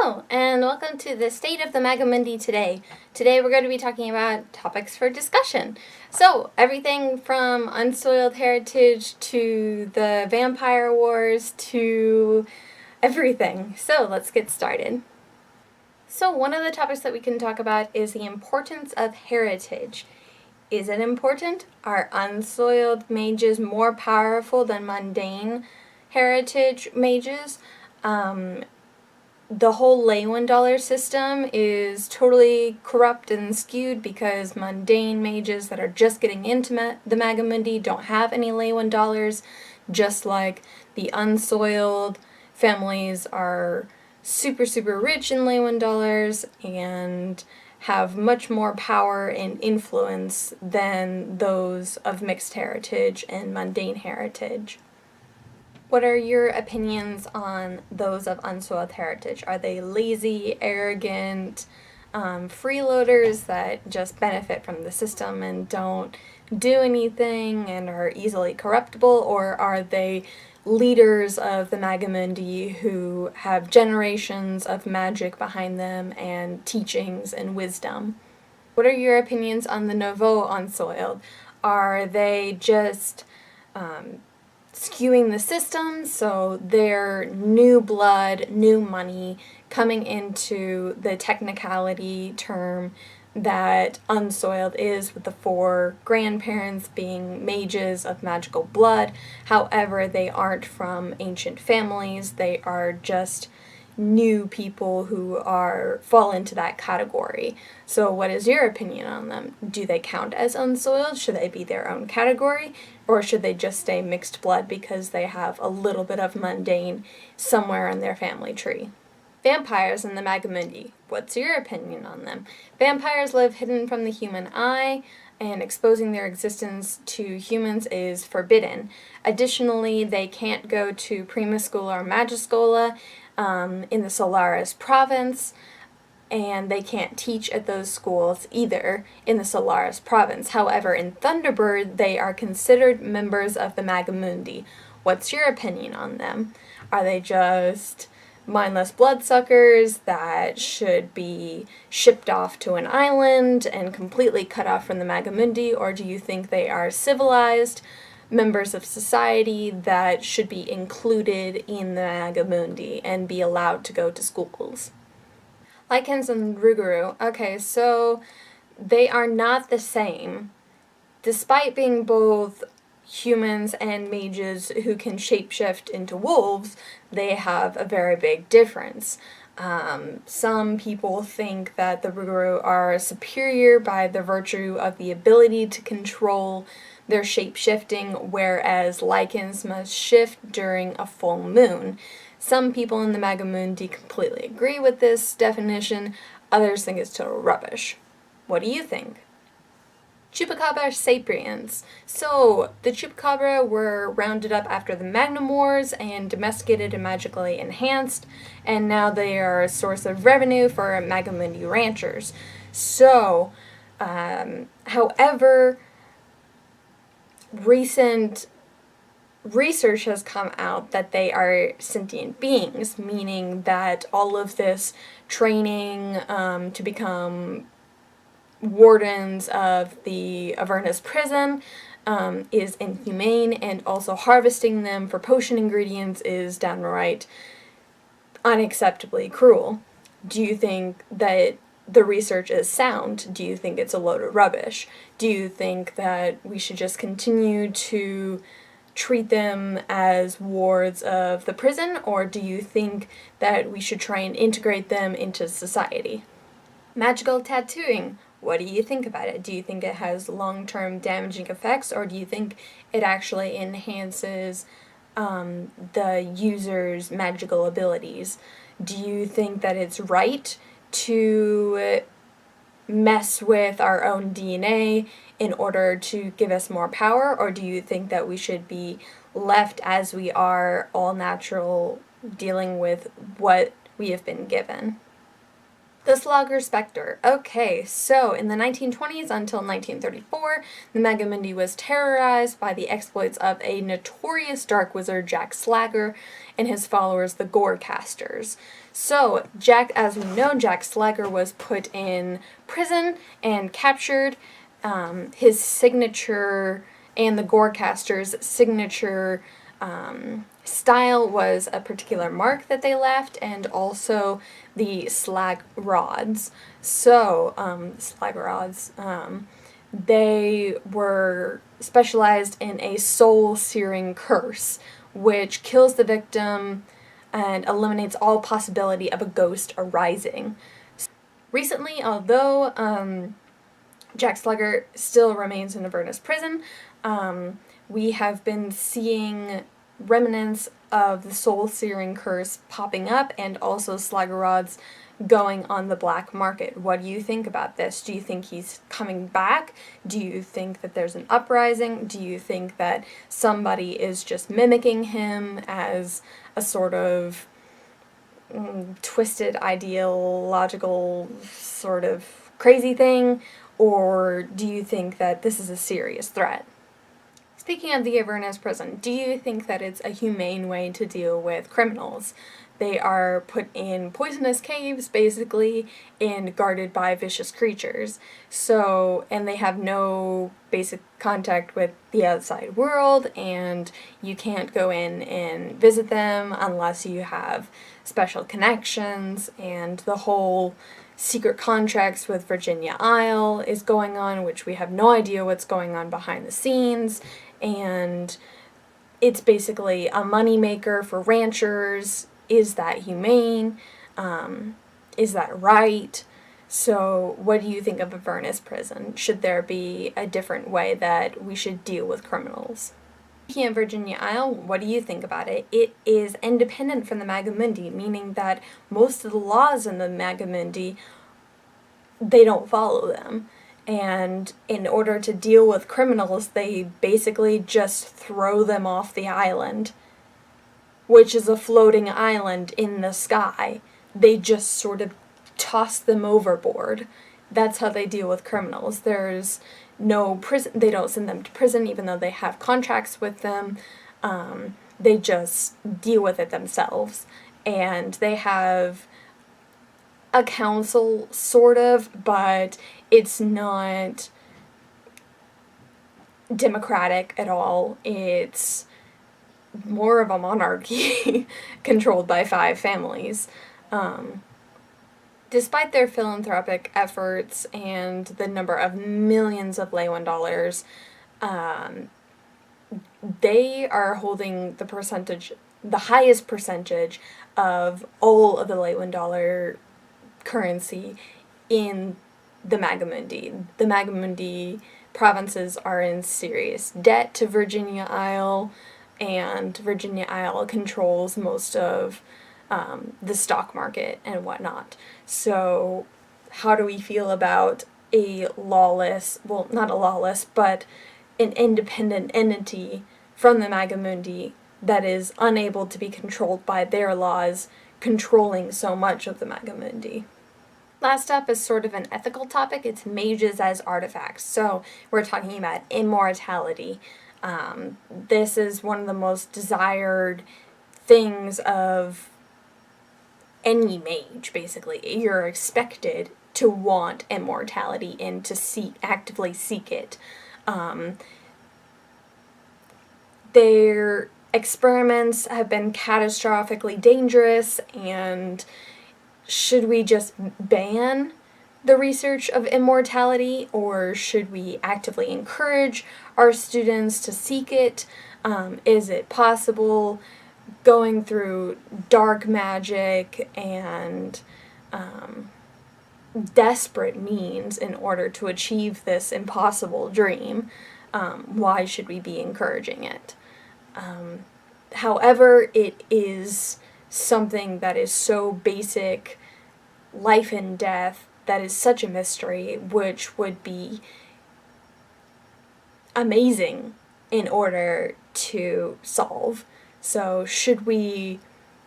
Hello, and welcome to the State of the Magimundi today. Today we're going to be talking about topics for discussion. So, everything from unsoiled heritage to the vampire wars to everything. So, let's get started. So, one of the topics that we can talk about is the importance of heritage. Is it important? Are unsoiled mages more powerful than mundane heritage mages? The whole Leyland dollar system is totally corrupt and skewed because mundane mages that are just getting into the Magimundi don't have any Leyland dollars, just like the unsoiled families are super rich in Leyland dollars and have much more power and influence than those of mixed heritage and mundane heritage. What are your opinions on those of unsoiled heritage? Are they lazy, arrogant, freeloaders that just benefit from the system and don't do anything and are easily corruptible? Or are they leaders of the Magimundi who have generations of magic behind them and teachings and wisdom? What are your opinions on the nouveau unsoiled? Are they just skewing the system, so they're new blood, new money, coming into the technicality term that unsoiled is, with the four grandparents being mages of magical blood. However, they aren't from ancient families, they are just new people who fall into that category. So what is your opinion on them? Do they count as unsoiled? Should they be their own category? Or should they just stay mixed blood because they have a little bit of mundane somewhere in their family tree? Vampires in the Magimundi. What's your opinion on them? Vampires live hidden from the human eye, and exposing their existence to humans is forbidden. Additionally, they can't go to Primascola or Magischola in the Solaris province, and they can't teach at those schools either in the Solaris province. However, in Thunderbird, they are considered members of the Magimundi. What's your opinion on them? Are they just mindless bloodsuckers that should be shipped off to an island and completely cut off from the Magimundi, or do you think they are civilized members of society that should be included in the Magimundi and be allowed to go to schools? Lycans and loup-garoux. Okay, so they are not the same. Despite being both humans and mages who can shapeshift into wolves, they have a very big difference. Some people think that the loup-garoux are superior by the virtue of the ability to control their shape-shifting, whereas Lycans must shift during a full moon. Some people in the Magimundi completely agree with this definition, others think it's total rubbish. What do you think? Chupacabra Sapience. So, the Chupacabra were rounded up after the Magnum Wars and domesticated and magically enhanced, and now they are a source of revenue for Magimundi ranchers. So, however, recent research has come out that they are sentient beings, meaning that all of this training to become wardens of the Avernus Prison is inhumane, and also harvesting them for potion ingredients is downright unacceptably cruel. Do you think that the research is sound? Do you think it's a load of rubbish? Do you think that we should just continue to treat them as wards of the prison, or do you think that we should try and integrate them into society? Magical tattooing. What do you think about it? Do you think it has long-term damaging effects, or do you think it actually enhances the user's magical abilities? Do you think that it's right to mess with our own DNA in order to give us more power, or do you think that we should be left as we are, all natural, dealing with what we have been given? The Slager Specter. Okay, so in the 1920s until 1934, the Magimundi was terrorized by the exploits of a notorious dark wizard, Jack Slager, and his followers, the Gorecasters. So, as we know, Jack Slager was put in prison and captured. His signature and the Gorecasters' signature style was a particular mark that they left, and also the slag rods. So, slag rods, they were specialized in a soul-searing curse, which kills the victim and eliminates all possibility of a ghost arising. Recently, although Jack Slager still remains in Avernus Prison, we have been seeing remnants of the soul-searing curse popping up, and also Slager rods going on the black market. What do you think about this? Do you think he's coming back? Do you think that there's an uprising? Do you think that somebody is just mimicking him as a sort of twisted, ideological, sort of crazy thing? Or do you think that this is a serious threat? Speaking of the Avernus Prison, do you think that it's a humane way to deal with criminals? They are put in poisonous caves, basically, and guarded by vicious creatures. So, and they have no basic contact with the outside world, and you can't go in and visit them unless you have special connections, and the whole secret contracts with Virginia Isle is going on, which we have no idea what's going on behind the scenes, and it's basically a moneymaker for ranchers. Is that humane? Is that right? So what do you think of Avernus Prison? Should there be a different way that we should deal with criminals? Speaking of Virginia Isle, what do you think about it? It is independent from the Magimundi, meaning that most of the laws in the Magimundi, they don't follow them. And in order to deal with criminals, they basically just throw them off the island, which is a floating island in the sky. They just sort of toss them overboard. That's how they deal with criminals. There's no prison. They don't send them to prison, even though they have contracts with them. They just deal with it themselves. And they have a council, sort of, but it's not democratic at all. It's more of a monarchy controlled by 5 families. Despite their philanthropic efforts and the number of millions of Leyland dollars, they are holding the highest percentage of all of the Leyland dollar currency in the Magimundi. The Magimundi provinces are in serious debt to Virginia Isle, and Virginia Isle controls most of the stock market and whatnot. So how do we feel about a lawless, well, not a lawless, but an independent entity from the Magimundi that is unable to be controlled by their laws, controlling so much of the Magimundi? Last up is sort of an ethical topic. It's mages as artifacts. So we're talking about immortality. This is one of the most desired things of any mage, basically. You're expected to want immortality and to actively seek it. Their experiments have been catastrophically dangerous, and should we just ban the research of immortality, or should we actively encourage our students to seek it? Is it possible, going through dark magic and desperate means in order to achieve this impossible dream? Why should we be encouraging it? However, it is something that is so basic, life and death, that is such a mystery, which would be amazing in order to solve. So should we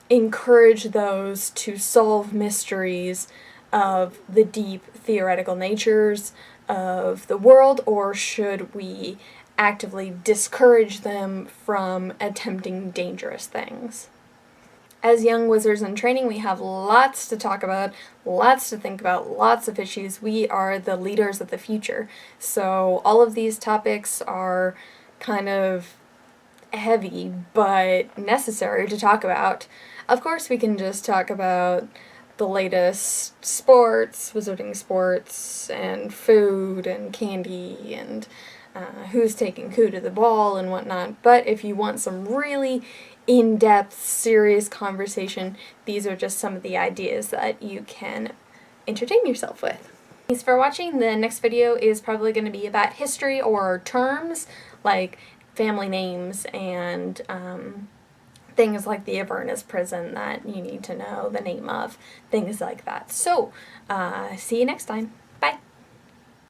encourage those to solve mysteries of the deep theoretical natures of the world, or should we actively discourage them from attempting dangerous things? As young wizards in training, we have lots to talk about, lots to think about, lots of issues. We are the leaders of the future. So all of these topics are kind of heavy, but necessary to talk about. Of course, we can just talk about the latest sports, wizarding sports, and food, and candy, and who's taking who to the ball and whatnot. But if you want some really in-depth, serious conversation, these are just some of the ideas that you can entertain yourself with. Thanks for watching. The next video is probably going to be about history or terms like family names and things like the Avernus Prison that you need to know the name of, things like that. So, see you next time.